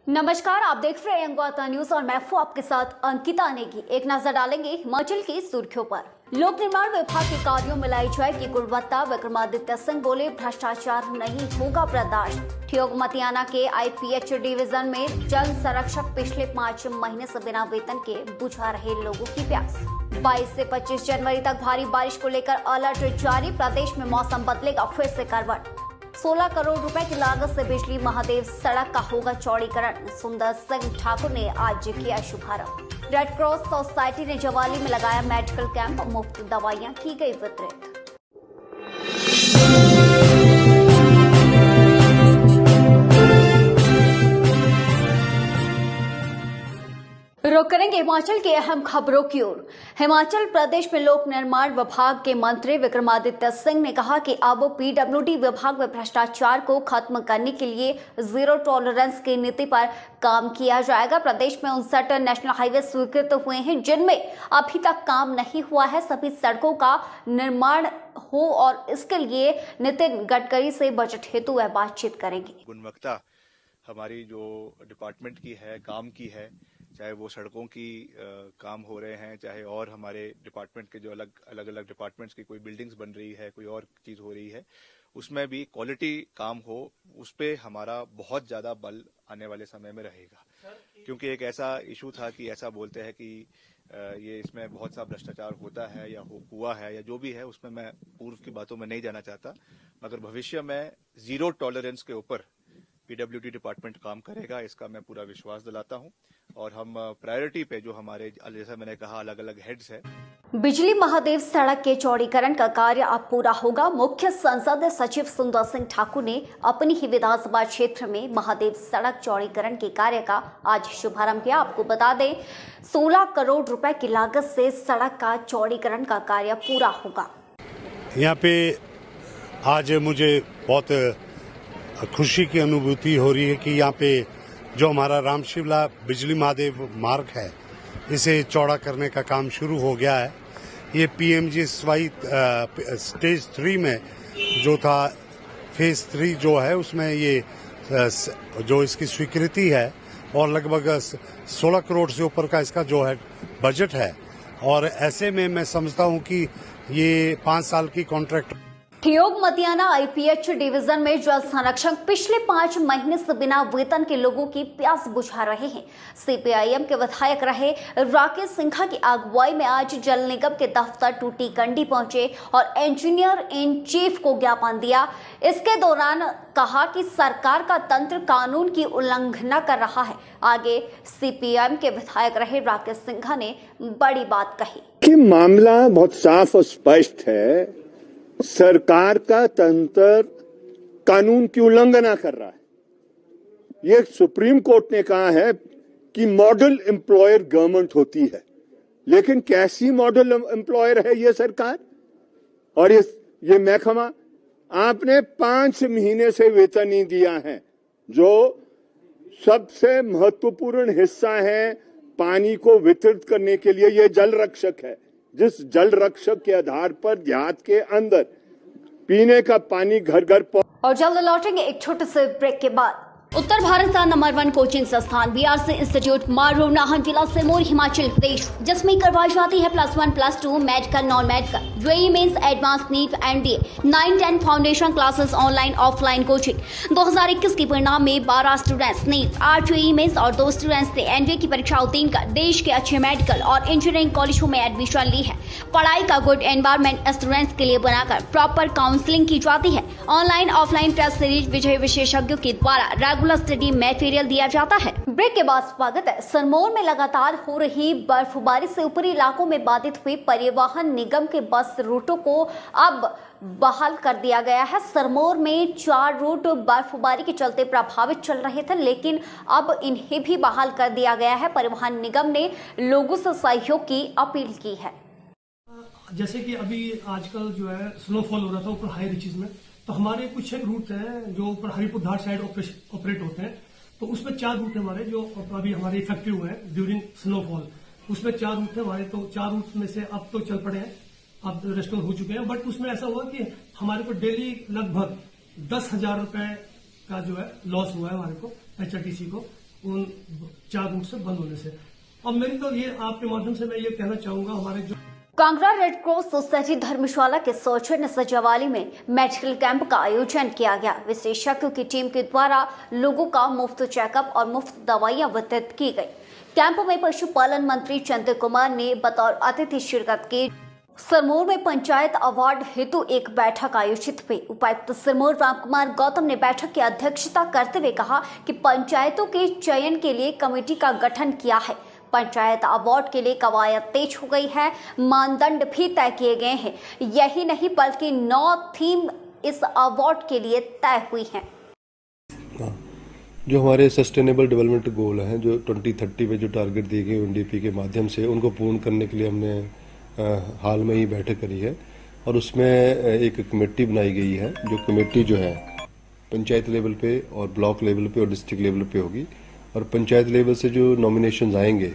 नमस्कार, आप देख रहे हैं अंगवाता न्यूज और मैं हूं आपके साथ अंकिता नेगी। एक नजर डालेंगे हिमाचल की सुर्खियों पर। लोक निर्माण विभाग के कार्यों में लाई जाएगी गुणवत्ता। विक्रमादित्य सिंह बोले, भ्रष्टाचार नहीं होगा बर्दाश्त। ठियोग मतियाना के IPH डिवीजन में जल संरक्षक पिछले 5 महीने से बिना वेतन के बुझा रहे लोगों की प्यास। 22 से 25 जनवरी तक भारी बारिश को लेकर अलर्ट जारी। प्रदेश में मौसम बदलेगा फिर से करवट। 16 करोड़ रुपए की लागत से बिजली महादेव सड़क का होगा चौड़ीकरण। सुंदर सिंह ठाकुर ने आज किया शुभारंभ। रेड क्रॉस सोसाइटी ने जवाली में लगाया मेडिकल कैंप। मुफ्त दवाइयां की गई वितरित। रुक करेंगे हिमाचल के अहम खबरों की ओर। हिमाचल प्रदेश में लोक निर्माण विभाग के मंत्री विक्रमादित्य सिंह ने कहा कि अब PWD विभाग में भ्रष्टाचार को खत्म करने के लिए जीरो टॉलरेंस की नीति पर काम किया जाएगा। प्रदेश में 59 नेशनल हाईवे स्वीकृत हुए हैं, जिनमें अभी तक काम नहीं हुआ है। सभी सड़कों का निर्माण हो और इसके लिए नितिन गडकरी से बजट हेतु वह बातचीत करेंगे। गुणवत्ता हमारी जो डिपार्टमेंट की है, काम की है, चाहे वो सड़कों की काम हो रहे हैं, चाहे और हमारे डिपार्टमेंट के जो अलग अलग डिपार्टमेंट्स की कोई बिल्डिंग्स बन रही है, कोई और चीज हो रही है, उसमें भी क्वालिटी काम हो, उस पे हमारा बहुत ज्यादा बल आने वाले समय में रहेगा। क्योंकि एक ऐसा इशू था कि ऐसा बोलते हैं कि ये इसमें बहुत सा भ्रष्टाचार होता है या हुआ है या जो भी है, उसमें मैं पूर्व की बातों में नहीं जाना चाहता, मगर भविष्य में जीरो टॉलरेंस के ऊपर PWD डिपार्टमेंट काम करेगा, इसका मैं पूरा विश्वास दिलाता हूं। और हम प्रायोरिटी पे जो हमारे, जैसा मैंने कहा, अलग अलग हेड्स है। बिजली महादेव सड़क के चौड़ीकरण का कार्य अब पूरा होगा। मुख्य संसदीय सचिव सुंदर सिंह ठाकुर ने अपनी ही विधानसभा क्षेत्र में महादेव सड़क चौड़ीकरण के कार्य का आज शुभारंभ किया। आपको बता दें, 16 करोड़ रुपए की लागत से सड़क का चौड़ीकरण का कार्य पूरा होगा। यहाँ पे आज मुझे बहुत खुशी की अनुभूति हो रही है कि यहाँ पे जो हमारा रामशिवला बिजली महादेव मार्ग है, इसे चौड़ा करने का काम शुरू हो गया है। ये PMGSY स्टेज 3 में जो था, फेज 3 जो है, उसमें ये जो इसकी स्वीकृति है और लगभग 16 करोड़ से ऊपर का इसका जो है बजट है। और ऐसे में मैं समझता हूँ कि ये 5 साल की contract. Theog Matiyana IPH division में जल संरक्षक पिछले 5 महीने से बिना वेतन के लोगों की प्यास बुझा रहे हैं। CPIM के विधायक रहे राकेश सिंघा की अगुवाई में आज जल निगम के दफ्तर टूटीकंडी पहुंचे और इंजीनियर इन चीफ को ज्ञापन दिया। इसके दौरान कहा कि सरकार का तंत्र कानून की उल्लंघना कर रहा है। आगे CPIM के विधायक रहे राकेश सिंघा ने बड़ी बात कही कि मामला बहुत साफ और स्पष्ट है। सरकार का तंत्र कानून की उल्लंघना कर रहा है। ये सुप्रीम कोर्ट ने कहा है कि मॉडल एम्प्लॉयर गवर्नमेंट होती है, लेकिन कैसी मॉडल एम्प्लॉयर है ये सरकार और ये महकमा। आपने 5 महीने से वेतन नहीं दिया है। जो सबसे महत्वपूर्ण हिस्सा है पानी को वितरित करने के लिए, ये जल रक्षक है। जिस जल रक्षक के आधार पर देहात के अंदर पीने का पानी घर घर और जल्द लौटेंगे एक छोटे से ब्रेक के बाद। उत्तर भारत का नंबर 1 कोचिंग संस्थान BRC इंस्टीट्यूट मारू नाहन जिला सिरमौर हिमाचल प्रदेश, जिसमें करवाई जाती है +1 +2 medical non medical JEE mains advance NEET NDA 9-10 foundation classes online offline coaching. 2021 के परिणाम में 12 स्टूडेंट्स नीट 8 JEE मेंस और 2 स्टूडेंट्स ने NDA की परीक्षा उत्तीर्ण कर देश के अच्छे मेडिकल और इंजीनियरिंग कॉलेजों में एडमिशन ली है। पढ़ाई का गुड एनवायरमेंट स्टूडेंट्स के लिए बनाकर प्रॉपर काउंसलिंग की जाती है। ऑनलाइन ऑफलाइन टेस्ट सीरीज विजय विशेषज्ञों के द्वारा रेगुलर स्टडी मटेरियल दिया जाता है। ब्रेक के बाद स्वागत है। सिरमौर में लगातार हो रही बर्फबारी से ऊपरी इलाकों में बाधित हुई परिवहन निगम के बस रूटों को अब बहाल कर दिया गया है। सिरमौर में 4 रूट बर्फबारी के चलते प्रभावित चल रहे थे, लेकिन अब इन्हें भी बहाल कर दिया गया है। परिवहन निगम ने लोगों से सहयोग की अपील की है। जैसे कि अभी आजकल जो है स्नोफॉल हो रहा था ऊपर हाई रिचेज में, तो हमारे कुछ एक रूट हैं जो ऊपर हरिपुर धार साइड ऑपरेट होते हैं। तो उसमें 4 रूट हमारे जो अभी हमारे इफेक्टिव हुए हैं ड्यूरिंग स्नोफॉल। उसमें 4 रूट है हमारे, तो 4 रूट में से अब तो चल पड़े हैं, अब रेस्टोर हो चुके हैं। बट उसमें ऐसा हुआ कि हमारे को डेली लगभग 10,000 रुपए का जो है लॉस हुआ है हमारे को HRTC को। उन 4 रूट से बंद होने से। और मेरी तो ये आपके माध्यम से मैं ये कहना चाहूंगा, हमारे जो कांगड़ा रेड क्रॉस सोसाइटी धर्मशाला के सौजन्य सचिवालय में मेडिकल कैंप का आयोजन किया गया। विशेषज्ञों की टीम के द्वारा लोगों का मुफ्त चेकअप और मुफ्त दवाइयां वितरित की गई। कैंप में पशुपालन मंत्री चंद्र कुमार ने बतौर अतिथि शिरकत की। सिरमौर में पंचायत अवार्ड हेतु एक बैठक आयोजित हुई। उपायुक्त सिरमौर रामकुमार गौतम ने बैठक की अध्यक्षता करते हुए कहा कि पंचायतों के चयन के लिए कमेटी का गठन किया है। पंचायत अवार्ड के लिए कवायद तेज हो गई है, मानदंड भी तय किए गए हैं। यही नहीं बल्कि 9 थीम इस अवार्ड के लिए तय हुई हैं। जो हमारे सस्टेनेबल डेवलपमेंट गोल हैं, जो 2030 में जो टारगेट दिए गए UNDP के माध्यम से, उनको पूर्ण करने के लिए हमने हाल में ही बैठक करी है और उसमें एक कमेटी बनाई गई है। जो कमेटी जो है पंचायत लेवल पे और ब्लॉक लेवल पे और डिस्ट्रिक्ट लेवल पे होगी और पंचायत लेवल से जो नॉमिनेशंस आएंगे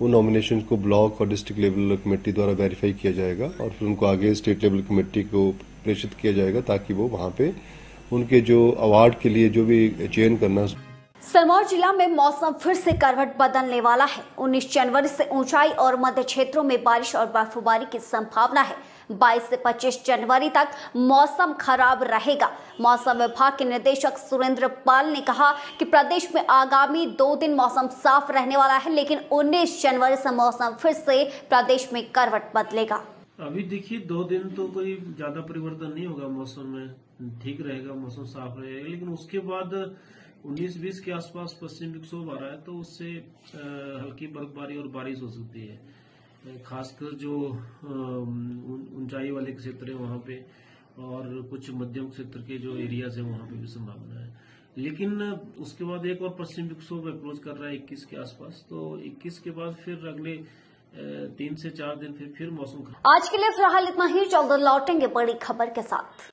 वो नॉमिनेशंस को ब्लॉक और डिस्ट्रिक्ट लेवल कमेटी द्वारा वेरीफाई किया जाएगा और फिर उनको आगे स्टेट लेवल कमेटी को प्रेषित किया जाएगा ताकि वो वहां पे उनके जो अवार्ड के लिए जो भी चयन करना। सिरमौर जिला में मौसम फिर से करवट बदलने वाला है। 19 जनवरी से ऊंचाई और मध्य क्षेत्रों में बारिश और बर्फबारी की संभावना है। 22 से 25 जनवरी तक मौसम खराब रहेगा। मौसम विभाग के निदेशक सुरेंद्र पाल ने कहा कि प्रदेश में आगामी 2 दिन मौसम साफ रहने वाला है, लेकिन 19 जनवरी से मौसम फिर से प्रदेश में करवट बदलेगा। अभी देखिए 2 दिन तो कोई ज्यादा परिवर्तन नहीं होगा, मौसम में ठीक रहेगा, मौसम साफ रहेगा। लेकिन उसके बाद 19-20 के आसपास पश्चिम विक्षोभ आ रहा है, तो उससे हल्की बर्फबारी और बारिश हो सकती है। खासकर जो ऊंचाई वाले क्षेत्र है वहां पे और कुछ मध्यम क्षेत्र के जो एरियाज है वहां पे भी संभावना है। लेकिन उसके बाद एक और पश्चिम विक्षोभ अप्रोच कर रहा है 21 के आसपास, तो 21 के बाद फिर अगले 3 से 4 दिन फिर मौसम खराब। आज के लिए फिलहाल इतना ही। जल्द लौटेंगे बड़ी खबर के साथ।